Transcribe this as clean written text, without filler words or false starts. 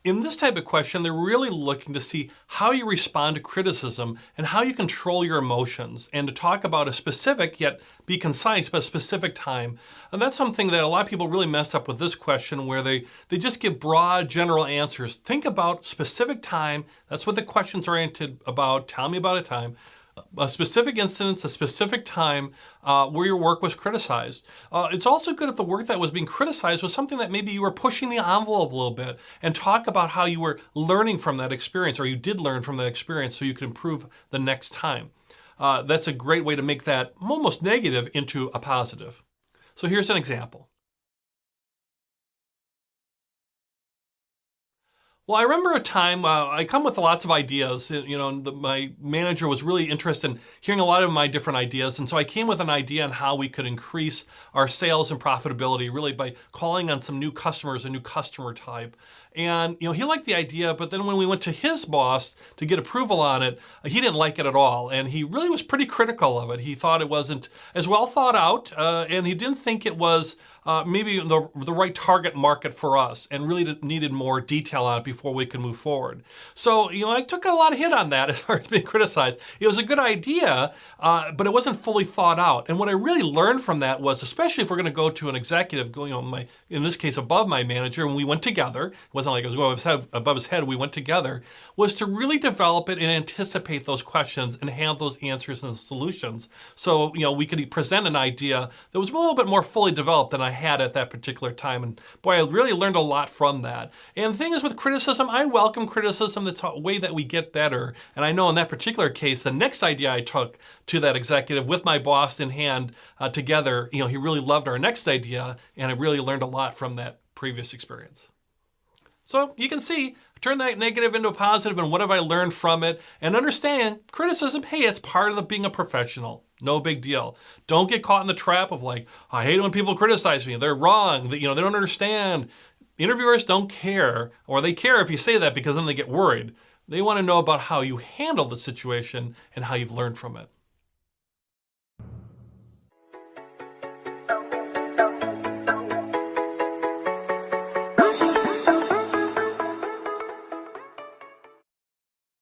In this type of question, they're really looking to see how you respond to criticism and how you control your emotions, and to talk about a specific, yet be concise, but a specific time. And that's something that a lot of people really mess up with this question, where they just give broad, general answers. Think about specific time. That's what the question's oriented about. Tell me about a time. A specific instance, a specific time where your work was criticized. It's also good if the work that was being criticized was something that maybe you were pushing the envelope a little bit, and talk about how you were learning from that experience, or you did learn from that experience so you could improve the next time. That's a great way to make that almost negative into a positive. So here's an example. Well, I remember a time, I come with lots of ideas, and my manager was really interested in hearing a lot of my different ideas. And so I came with an idea on how we could increase our sales and profitability, really by calling on some new customers, a new customer type. And he liked the idea, but then when we went to his boss to get approval on it, he didn't like it at all. And he really was pretty critical of it. He thought it wasn't as well thought out, and he didn't think it was maybe the right target market for us, and really needed more detail on it before we could move forward. So, I took a lot of hit on that as far as being criticized. It was a good idea, but it wasn't fully thought out. And what I really learned from that was, especially if we're going to go to an executive, in this case, above my manager, and we went together, it wasn't like it was above his head, we went together, was to really develop it and anticipate those questions and have those answers and solutions. So, we could present an idea that was a little bit more fully developed than I had at that particular time. And boy, I really learned a lot from that. And the thing is, with criticism, I welcome criticism. That's a way that we get better. And I know in that particular case, the next idea I took to that executive with my boss in hand together, he really loved our next idea, and I really learned a lot from that previous experience. So you can see, turn that negative into a positive, and what have I learned from it? And understand criticism, hey, it's part of being a professional. No big deal. Don't get caught in the trap of like, I hate it when people criticize me. They're wrong. They don't understand. Interviewers don't care, or they care if you say that because then they get worried. They want to know about how you handle the situation and how you've learned from it.